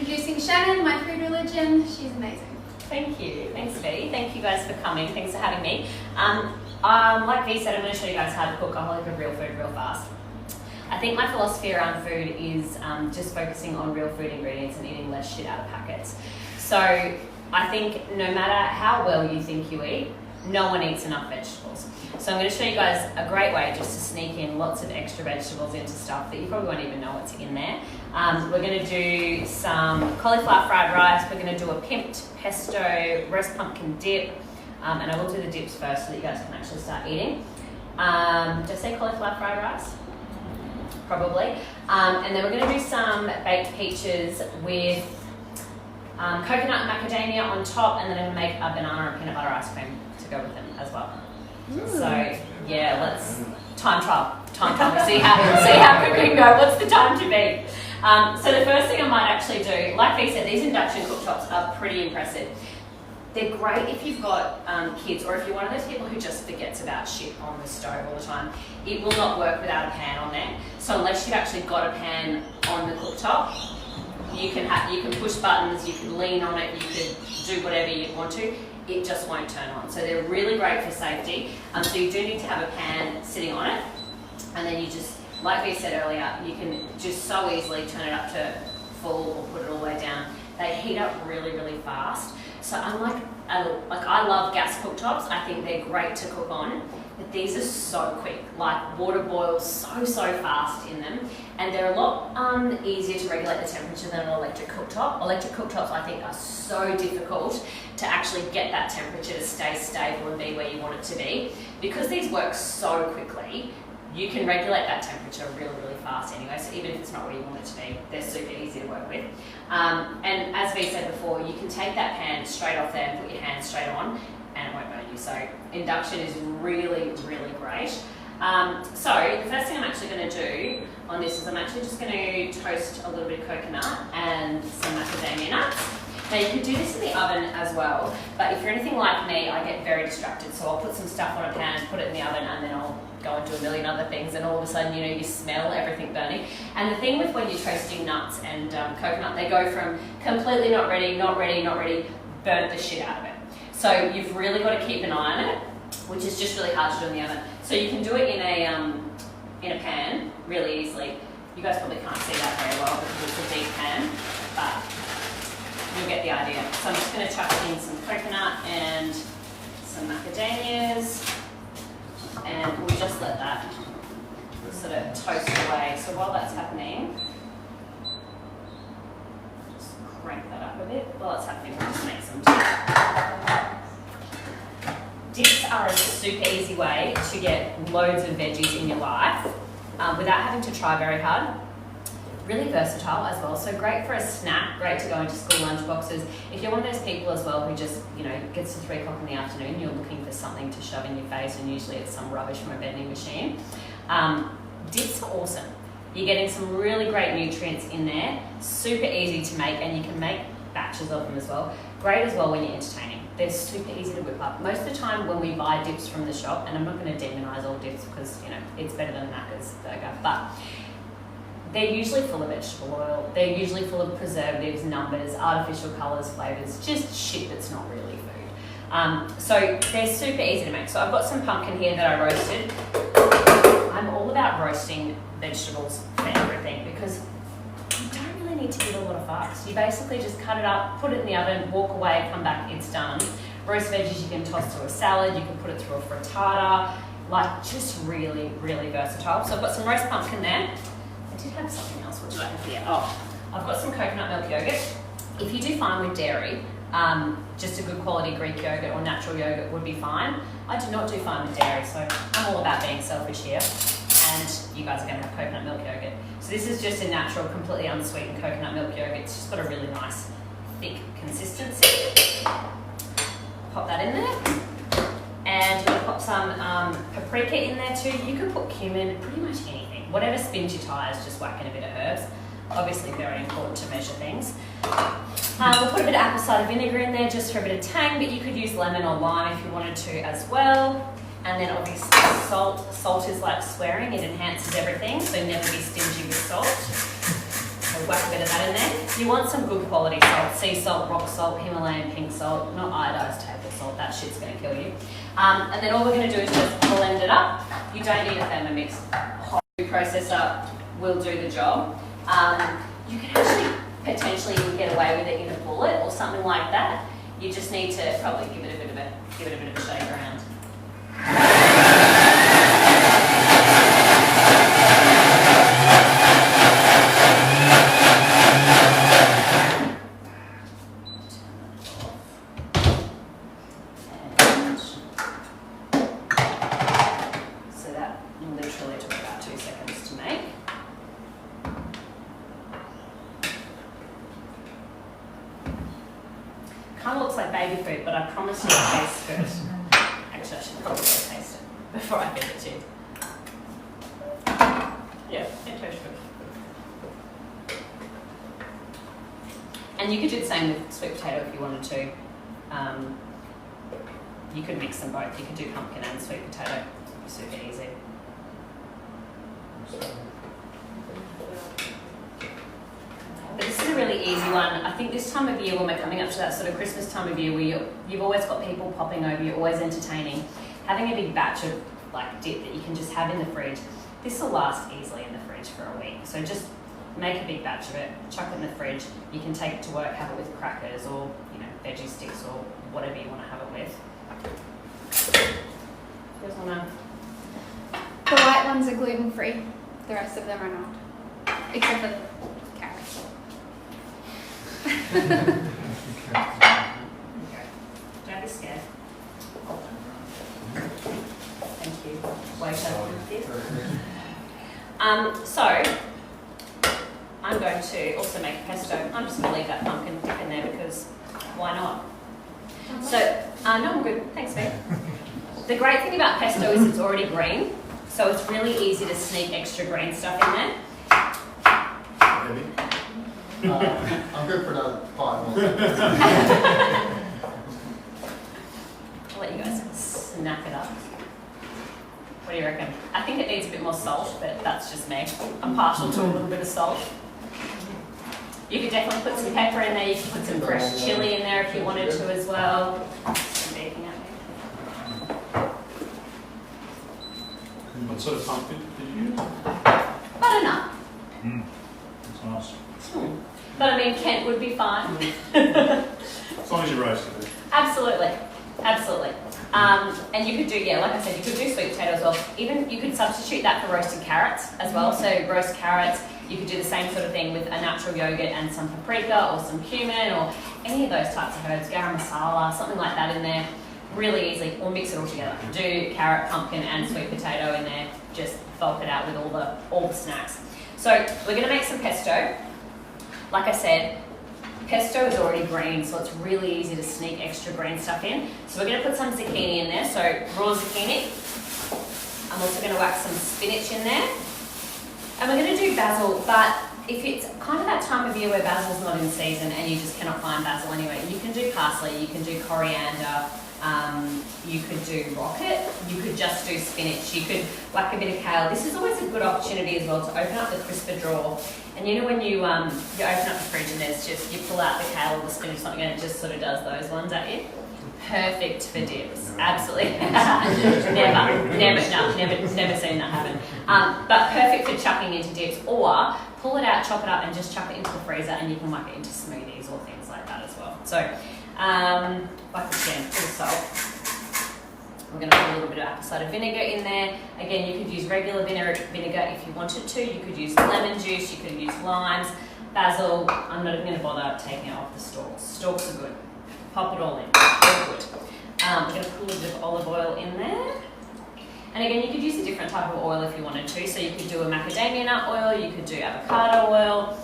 Introducing Shannon, my food religion. She's amazing. Thank you. Thanks, V. Thank you guys for coming. Thanks for having me. Like V said, I'm going to show you guys how to cook alcoholic real food real fast. I think my philosophy around food is just focusing on real food ingredients and eating less shit out of packets. So I think no matter how well you think you eat, no one eats enough vegetables. So I'm going to show you guys a great way just to sneak in lots of extra vegetables into stuff that you probably won't even know what's in there. We're going to do some cauliflower fried rice. We're going to do a pimped pesto roast pumpkin dip. And I will do the dips first so that you guys can actually start eating. Did I say cauliflower fried rice? Probably. And then we're going to do some baked peaches with coconut and macadamia on top, and then I'm going to make a banana and peanut butter ice cream to go with them as well. So yeah, let's time trial, see how quick we can go. What's the time to beat? So the first thing I might actually do, like we said, these induction cooktops are pretty impressive. They're great if you've got kids, or if you're one of those people who just forgets about shit on the stove all the time. It will not work without a pan on there. So unless you've actually got a pan on the cooktop, you can push buttons, you can lean on it, you can do whatever you want to. It just won't turn on. So they're really great for safety. So you do need to have a pan sitting on it, and then you just, like we said earlier, you can just so easily turn it up to full or put it all the way down. They heat up really, really fast. So unlike, I love gas cooktops. I think they're great to cook on, but these are so quick. Like water boils so fast in them, and they're a lot easier to regulate the temperature than an electric cooktop. Electric cooktops, I think, are so difficult to actually get that temperature to stay stable and be where you want it to be. Because these work so quickly, you can regulate that temperature really, really fast anyway, so even if it's not where you want it to be, they're super easy to work with. And as V said before, you can take that pan straight off there and put your hand straight on, and it won't burn you. So induction is really, really great. So the first thing I'm actually going to do on this is I'm actually just going to toast a little bit of coconut and some macadamia nuts. Now you can do this in the oven as well, but if you're anything like me, I get very distracted, so I'll put some stuff on a pan, put it in the oven, and then I'll go and do a million other things, and all of a sudden, you know, you smell everything burning. And the thing with when you're toasting nuts and coconut, they go from completely not ready, burnt the shit out of it. So you've really got to keep an eye on it, which is just really hard to do in the oven. So you can do it in a pan really easily. You guys probably can't see that very well because it's a deep pan, but you'll get the idea. So I'm just going to chuck in some coconut and some macadamias, and we'll just let that sort of toast away. So while that's happening, just crank that up a bit. While it's happening, we'll just make some dips. Dips are a super easy way to get loads of veggies in your life without having to try very hard. Really versatile as well, so great for a snack, great to go into school lunch boxes. If you're one of those people as well who just, you know, gets to 3 o'clock in the afternoon, you're looking for something to shove in your face, and usually it's some rubbish from a vending machine. Dips are awesome. You're getting some really great nutrients in there, super easy to make, and you can make batches of them as well. Great as well when you're entertaining. They're super easy to whip up. Most of the time when we buy dips from the shop, and I'm not going to demonise all dips because, you know, it's better than Macca's burger, but they're usually full of vegetable oil, they're usually full of preservatives, numbers, artificial colours, flavours, just shit that's not really food. So they're super easy to make. So I've got some pumpkin here that I roasted. I'm all about roasting vegetables for everything because you don't really need to give a lot of fucks. You basically just cut it up, put it in the oven, walk away, come back, it's done. Roast veggies you can toss through a salad, you can put it through a frittata, like just really, really versatile. So I've got some roast pumpkin there. I did have something else. What did I have here? Oh, I've got some coconut milk yogurt. If you do fine with dairy, just a good quality Greek yogurt or natural yogurt would be fine. I do not do fine with dairy, so I'm all about being selfish here. And you guys are going to have coconut milk yogurt. So this is just a natural, completely unsweetened coconut milk yogurt. It's just got a really nice, thick consistency. Pop that in there. And we'll pop some paprika in there too. You can put cumin, pretty much anything. Whatever spins your tyres, just whack in a bit of herbs. Obviously very important to measure things. We'll put a bit of apple cider vinegar in there just for a bit of tang, but you could use lemon or lime if you wanted to as well. And then obviously salt. Salt is like swearing, it enhances everything, so never be stingy with salt. I whack a bit of that in there. You want some good quality salt, sea salt, rock salt, Himalayan pink salt, not iodized table salt, that shit's going to kill you. And then all we're going to do is just blend it up. You don't need a Thermomix. Hot food processor will do the job. You can actually potentially even get away with it in a bullet or something like that. You just need to probably give it a bit of a shake around. So that literally took about 2 seconds to make. Kind of looks like baby food, but I promise you it'll taste good. Actually, I should probably go taste it before I feed it to you. Yeah, it tastes good. And you could do the same with sweet potato if you wanted to. You could mix them both. You could do pumpkin and sweet potato. Super easy. But this is a really easy one. I think this time of year, when we're coming up to that sort of Christmas time of year where you've always got people popping over, you're always entertaining, having a big batch of like dip that you can just have in the fridge, this will last easily in the fridge for a week. So just make a big batch of it, chuck it in the fridge. You can take it to work, have it with crackers or veggie sticks or whatever you want to have it with. You guys wanna? The white ones are gluten-free. The rest of them are not. Except for the carrots. Okay. Don't be scared. Thank you. Waiter. So I'm going to also make a pesto. I'm just going to leave that pumpkin dip in there because why not? So, no, I'm good. Thanks, babe. The great thing about pesto is it's already green, so it's really easy to sneak extra green stuff in there. Maybe. I'm good for another 5 more. I'll let you guys snack it up. What do you reckon? I think it needs a bit more salt, but that's just me. I'm partial to a little bit of salt. You could definitely put some pepper in there. You could put some fresh chili in there if you wanted to as well. Some baking out there. What sort of pumpkin did you use? Butternut. That's nice. But I mean, Kent would be fine. As long as you roasted it. Absolutely. Absolutely. And you could do, like I said, you could do sweet potato as well. Even you could substitute that for roasted carrots as well. So roast carrots, you could do the same sort of thing with a natural yogurt and some paprika or some cumin or any of those types of herbs, garam masala, something like that in there. Really easy, or mix it all together. Do carrot, pumpkin and sweet potato in there. Just bulk it out with all the snacks. So we're going to make some pesto. Like I said, pesto is already green, so it's really easy to sneak extra green stuff in. So we're going to put some zucchini in there, so raw zucchini. I'm also going to whack some spinach in there. And we're going to do basil, but if it's kind of that time of year where basil's not in season and you just cannot find basil anyway, you can do parsley, you can do coriander, you could do rocket, you could just do spinach, you could whack a bit of kale. This is always a good opportunity as well to open up the crisper drawer. And you know when you open up the fridge and there's just, you pull out the kale or the spinach something and it just sort of does those ones at you? Perfect for dips, absolutely. never seen that happen. But perfect for chucking into dips, or pull it out, chop it up and just chuck it into the freezer and you can whack it into smoothies or things like that as well. So, like again, a bit of salt. We're going to put a little bit of apple cider vinegar in there. Again, you could use regular vinegar if you wanted to. You could use lemon juice, you could use limes, basil. I'm not even going to bother taking it off the stalks. Stalks are good. Pop it all in. All good. We're going to put a little bit of olive oil in there. And again, you could use a different type of oil if you wanted to. So you could do a macadamia nut oil, you could do avocado oil.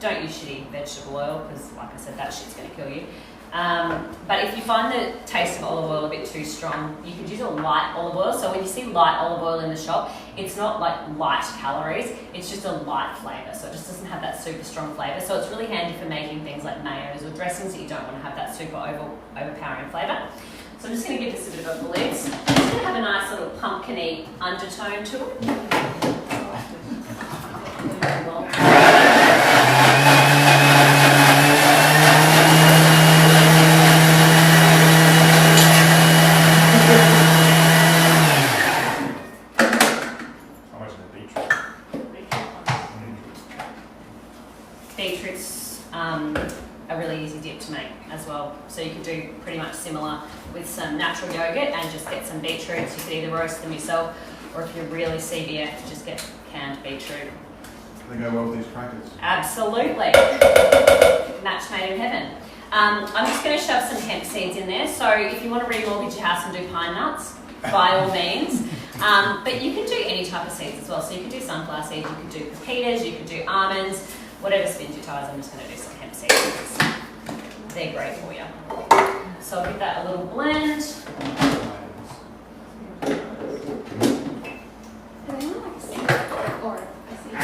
Don't use shitty vegetable oil because, like I said, that shit's going to kill you. But if you find the taste of olive oil a bit too strong, you could use a light olive oil. So when you see light olive oil in the shop, it's not like light calories, it's just a light flavour. So it just doesn't have that super strong flavour. So it's really handy for making things like mayos or dressings that you don't want to have that super overpowering flavour. So I'm just going to give this a bit of a blitz. It's going to have a nice little pumpkin-y undertone to it. beetroot's a really easy dip to make as well. So you could do pretty much similar with some natural yogurt and just get some beetroots. You could either roast them yourself, or if you're really CBF, just get canned beetroot. They go well with these crackers. Absolutely. Match made in heaven. I'm just going to shove some hemp seeds in there. So if you want to remortgage your house and do pine nuts, by all means. But you can do any type of seeds as well. So you could do sunflower seeds, you could do pepitas, you could do almonds, whatever spins your toes. I'm just going to do some hemp seeds because they're great for you. So I'll give that a little blend. Do they not like a seed or a seed?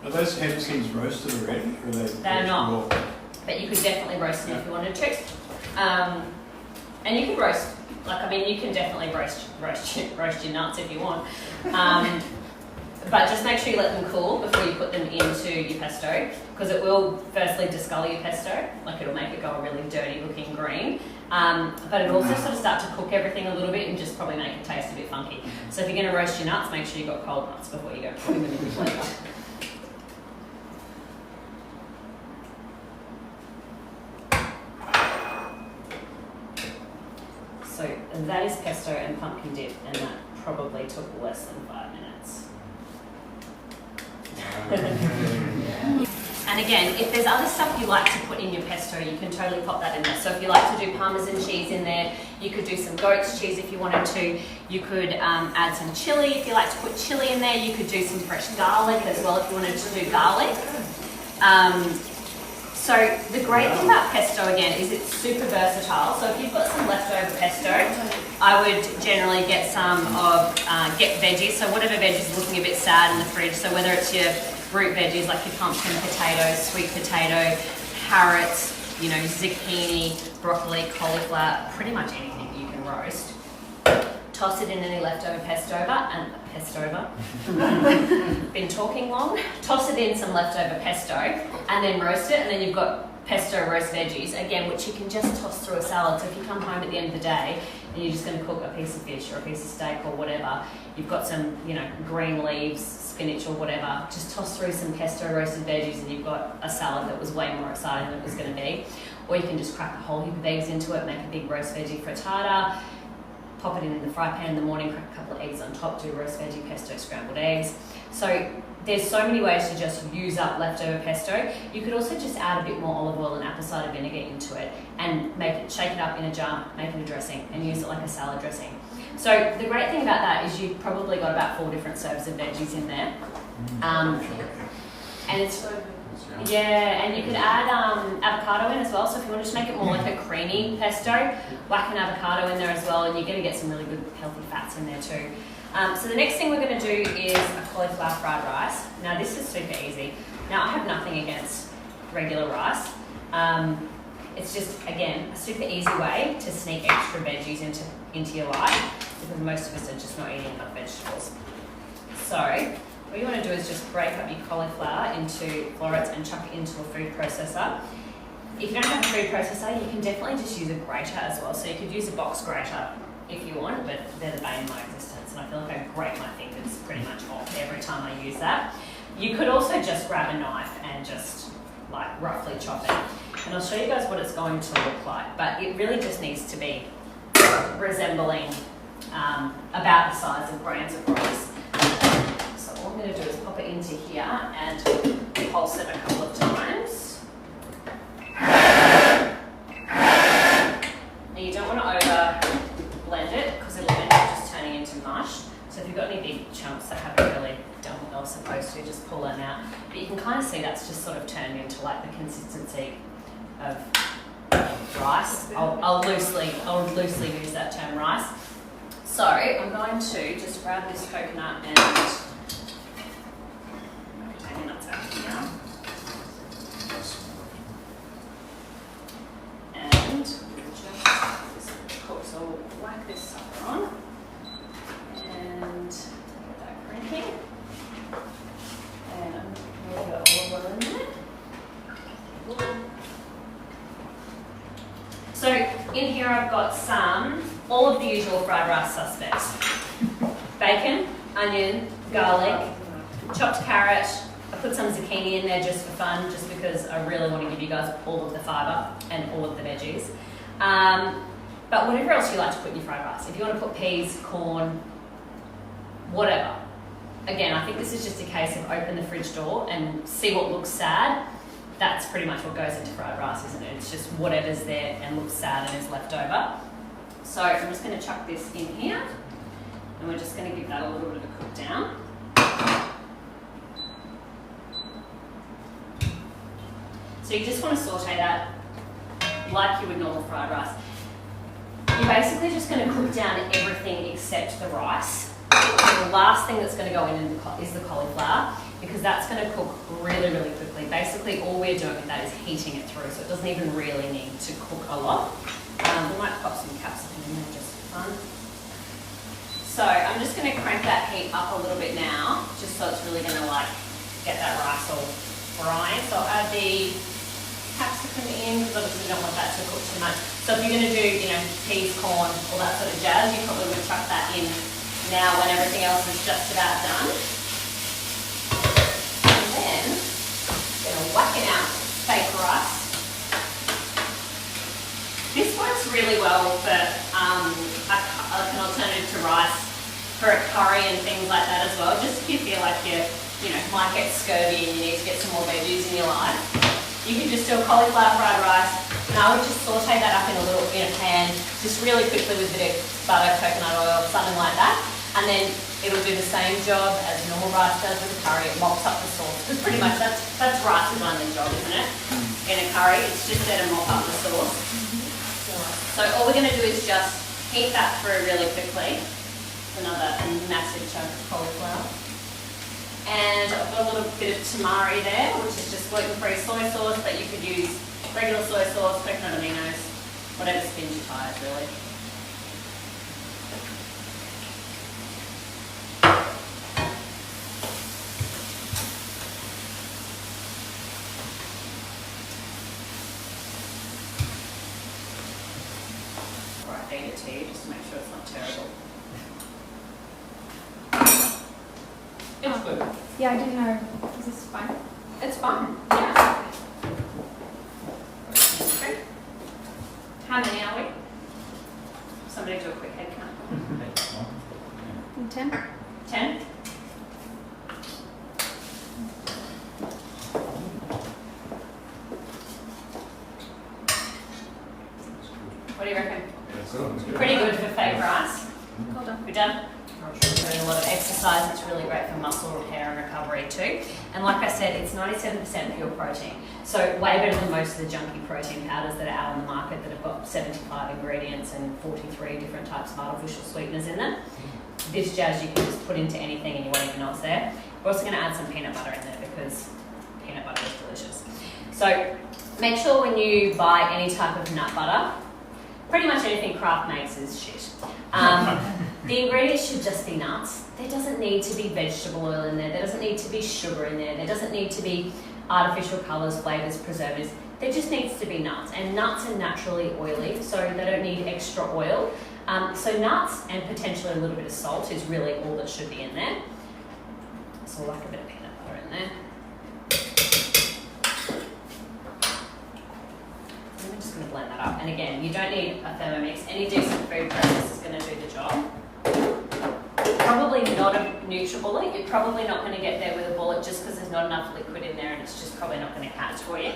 Are those hemp seeds roasted already? Or are they They're not. raw? But you could definitely roast them if you wanted to. And you can roast, you can definitely roast your nuts if you want. But just make sure you let them cool before you put them into your pesto, because it will firstly discolour your pesto, it'll make it go a really dirty looking green. But it'll also sort of start to cook everything a little bit and just probably make it taste a bit funky. So if you're going to roast your nuts, make sure you've got cold nuts before you go putting them in the blender. So that is pesto and pumpkin dip, and that probably took less than 5 minutes. And again, if there's other stuff you like to put in your pesto, you can totally pop that in there. So if you like to do Parmesan cheese in there, you could do some goat's cheese if you wanted to. You could add some chili if you like to put chili in there. You could do some fresh garlic as well if you wanted to do garlic. So the great thing about pesto again is it's super versatile. So if you've got some leftover pesto, I would generally get some of, get veggies. So whatever veggies is looking a bit sad in the fridge. So whether it's your root veggies like your pumpkin, potatoes, sweet potato, carrots, zucchini, broccoli, cauliflower, pretty much anything you can roast. Toss it in any leftover been talking long. Toss it in some leftover pesto and then roast it, and then you've got pesto roast veggies, again, which you can just toss through a salad. So if you come home at the end of the day and you're just going to cook a piece of fish or a piece of steak or whatever, you've got some, green leaves, spinach or whatever, just toss through some pesto roasted veggies and you've got a salad that was way more exciting than it was going to be. Or you can just crack a whole heap of eggs into it, make a big roast veggie frittata, pop it in the fry pan in the morning, crack a couple of eggs on top, do roast veggie pesto scrambled eggs. So there's so many ways to just use up leftover pesto. You could also just add a bit more olive oil and apple cider vinegar into it and shake it up in a jar, make it a dressing and use it like a salad dressing. So the great thing about that is you've probably got about 4 different serves of veggies in there. And it's, and you could add avocado in as well. So if you want to just make it more like a creamy pesto, whack an avocado in there as well, and you're going to get some really good healthy fats in there too. So the next thing we're going to do is a cauliflower fried rice. Now this is super easy. Now I have nothing against regular rice. It's just, again, a super easy way to sneak extra veggies into your life, because most of us are just not eating enough vegetables. So what you want to do is just break up your cauliflower into florets and chuck it into a food processor. If you don't have a food processor, you can definitely just use a grater as well. So you could use a box grater if you want, but they're the bane of my existence, and I feel like I grate my fingers pretty much off every time I use that. You could also just grab a knife and just roughly chop it. And I'll show you guys what it's going to look like, but it really just needs to be resembling about the size of grains of rice. So all I'm going to do is pop it into here and pulse it a couple of times. Now you don't want to over blend it because it'll end up just turning into mush. So if you've got any big chunks that haven't really done what they were supposed to, just pull them out. But you can kind of see that's just sort of turned into the consistency of rice. I'll loosely use that term rice. So I'm going to just grab this coconut and take the nuts out here. And just cook, so we'll whack this sucker on and get that cranking. And a little bit of olive oil in there. So in here I've got all of the usual fried rice suspects. Bacon, onion, garlic, chopped carrot. I put some zucchini in there just for fun, just because I really want to give you guys all of the fibre and all of the veggies. But whatever else you like to put in your fried rice. If you want to put peas, corn, whatever. Again, I think this is just a case of open the fridge door and see what looks sad. That's pretty much what goes into fried rice, isn't it? It's just whatever's there and looks sad and is left over. So I'm just going to chuck this in here, and we're just going to give that a little bit of a cook down. So you just want to saute that like you would normal fried rice. You're basically just going to cook down everything except the rice. And the last thing that's going to go in is the cauliflower, because that's going to cook really, really quickly. Basically, all we're doing with that is heating it through, so it doesn't even really need to cook a lot. We might pop some capsicum in there just for fun. So I'm just going to crank that heat up a little bit now, just so it's really going to like get that rice all frying. So I'll add the capsicum in, because obviously we don't want that to cook too much. So if you're going to do, you know, peas, corn, all that sort of jazz, you probably would chuck that in now when everything else is just about done. And then I'm going to whack it out fake rice. This works really well for like an alternative to rice, for a curry and things like that as well. Just if you feel like you know, might get scurvy and you need to get some more veggies in your life. You can just do a cauliflower fried rice, and I would just saute that up in a pan, just really quickly with a bit of butter, coconut oil, something like that. And then it'll do the same job as normal rice does with a curry. It mops up the sauce, because pretty much that's rice's only job, isn't it? In a curry, it's just there to mop up the sauce. So all we're going to do is just heat that through really quickly. Another massive chunk of cauliflower. And I've got a little bit of tamari there, which is just gluten-free soy sauce, but you could use regular soy sauce, coconut aminos, whatever spins your tires really. Alright, feed it to you just to make sure it's not terrible. It's good. Yeah, I didn't know. Is this fine? It's fine. Yeah. Okay. How many are we? Somebody do a quick head count. 10? 10? What do you reckon? Pretty good for fake rice. Hold on. We're done. Doing a lot of exercise, it's really great for muscle repair and recovery too. And like I said, it's 97% pure protein. So way better than most of the junky protein powders that are out on the market that have got 75 ingredients and 43 different types of artificial sweeteners in them. This jazz you can just put into anything and you won't even know it's there. We're also going to add some peanut butter in there because peanut butter is delicious. So make sure when you buy any type of nut butter, pretty much anything Kraft makes is shit. The ingredients should just be nuts. There doesn't need to be vegetable oil in there. There doesn't need to be sugar in there. There doesn't need to be artificial colours, flavours, preservatives. There just needs to be nuts. And nuts are naturally oily, so they don't need extra oil. So nuts and potentially a little bit of salt is really all that should be in there. So I like a bit of peanut butter in there. I'm just going to blend that up. And again, you don't need a Thermomix. Any decent food processor is going to do the job. Probably not a NutriBullet. You're probably not going to get there with a bullet just because there's not enough liquid in there and it's just probably not going to catch for you.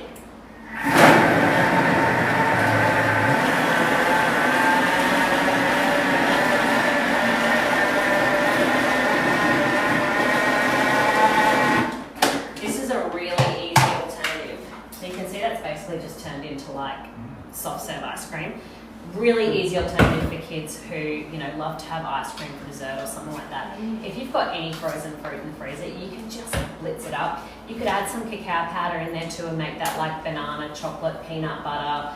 This is a really easy alternative. So you can see that's basically just turned into like soft serve ice cream. Really easy alternative for kids who, you know, love to have ice cream for dessert or something like that. If you've got any frozen fruit in the freezer, you can just blitz it up. You could add some cacao powder in there too and make that like banana, chocolate, peanut butter.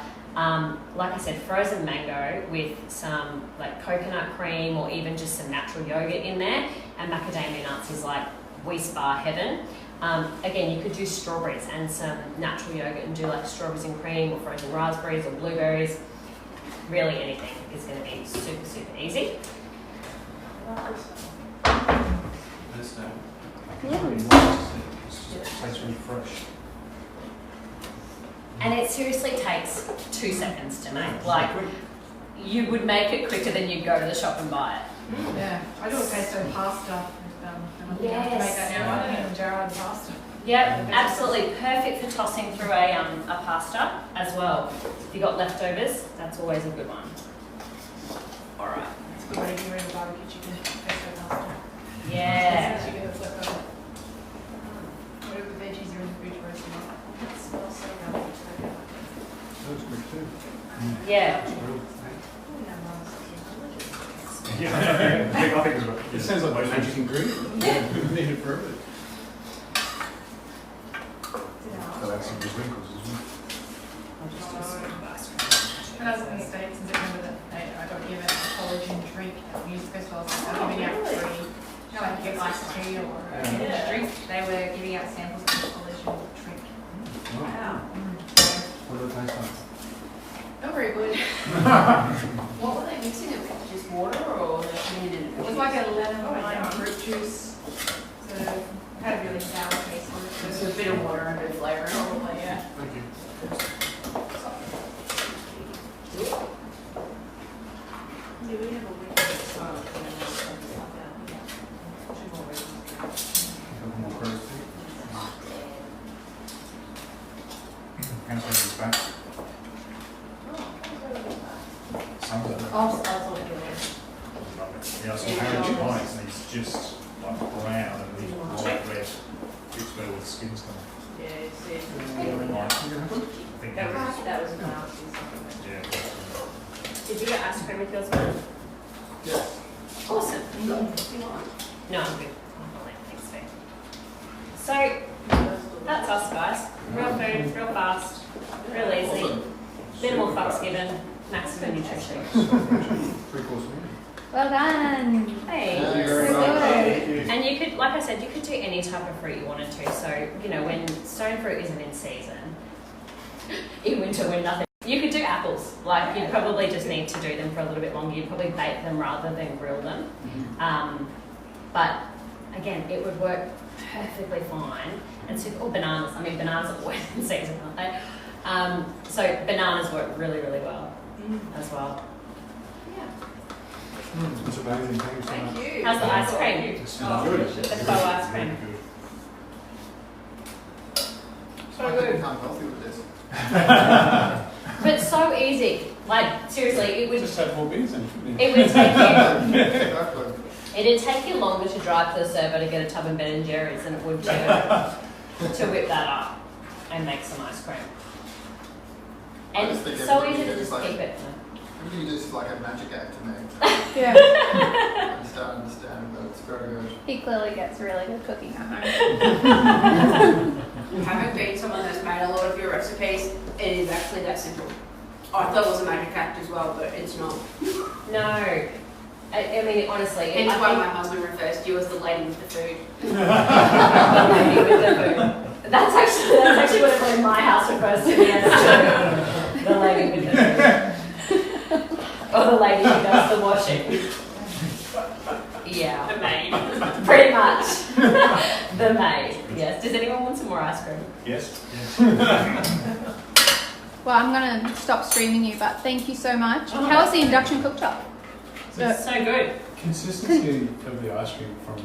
Like I said, frozen mango with some like coconut cream or even just some natural yogurt in there. And macadamia nuts is like Wheat bar heaven. Again, you could do strawberries and some natural yogurt and do like strawberries and cream or frozen raspberries or blueberries. Really anything is going to be super, super easy. It tastes really fresh. And it seriously takes 2 seconds to make. Like, you would make it quicker than you'd go to the shop and buy it. Yeah, I do a pesto pasta. And I think I have to make that now. I think Gerard pasta. Yep, absolutely perfect for tossing through a pasta as well. If you got leftovers, that's always a good one. All right. It's a good way to get rid of barbecue chicken pesto pasta. Yeah. Chicken that's left over. Whatever veggies are in the fridge roast them up. It smells so good. That was quick too. Yeah. Yeah, I think it sounds like magic ingredient. Yeah, need it for everything. So that's some good wrinkles, isn't it? When I was in the States in September, I got given a collagen drink at music festivals. They were giving out free, you know, like you get iced tea or a drink. They were giving out samples of the collagen drink. Wow. What do they taste like? Not very good. What were they mixing it with? Just water or they putting it in? It was like a lemon lime fruit juice. So it had a really sour taste to it. It's a bit of water and a bit of flavour. Probably, yeah. Thank you. Do we have a window? A couple more crows too. How's everything's back? Some of them. I'll sort it out. Yeah, I saw Harry Pies and he's just like brown and he's bright red. Fits well with the skin's coming. Yeah, see. Really nice. You gonna have one? I think That was nasty. yeah. Did you get ice cream with yours, man? Yes. Awesome. Do you want? No, I'm good. Thanks, Faye. So, that's us, guys. Real food, real fast, real easy. Awesome. Minimal fucks given, maximum nutrition. 3-course meal. Well done. Hey. Thank you very So much. good. Thank you. And you could, like I said, you could do any type of fruit you wanted to. So, you know, when stone fruit isn't in season, in winter when nothing, you could do apples. Like, you'd probably just need to do them for a little bit longer. You'd probably bake them rather than grill them. But again, it would work perfectly fine. And so, or bananas. I mean, bananas are always in season, aren't they? So bananas work really, really well as well. It's amazing. Thank you so much. Thank you. How's the ice cream? It's good. The faux ice cream. Really good. So I can good. become healthy with this. But so easy. Like, seriously, it would Just have more beers in it. it would take you Exactly. it'd take you longer to drive to the servo to get a tub of Ben and Jerry's than it would to whip that up and make some ice cream. I And just think so everybody easy to is just like- keep it. Everything you do is like a magic act to me. Yeah. I just don't understand, but it's very good. He clearly gets really good cooking at home. Having been someone that's made a lot of your recipes, it is actually that simple. I thought it was a magic act as well, but it's not. No. I mean, honestly, Hence I why think my husband refers to you as the lady with the food. the lady with the food. That's actually what everyone in my house refers to me as. The lady with the food. Or the lady who does the washing. Yeah. The maid. Pretty much. The maid. Yes. Does anyone want some more ice cream? Yes. Well, I'm going to stop streaming you, but thank you so much. How was the induction cooktop? So good. Consistency of the ice cream from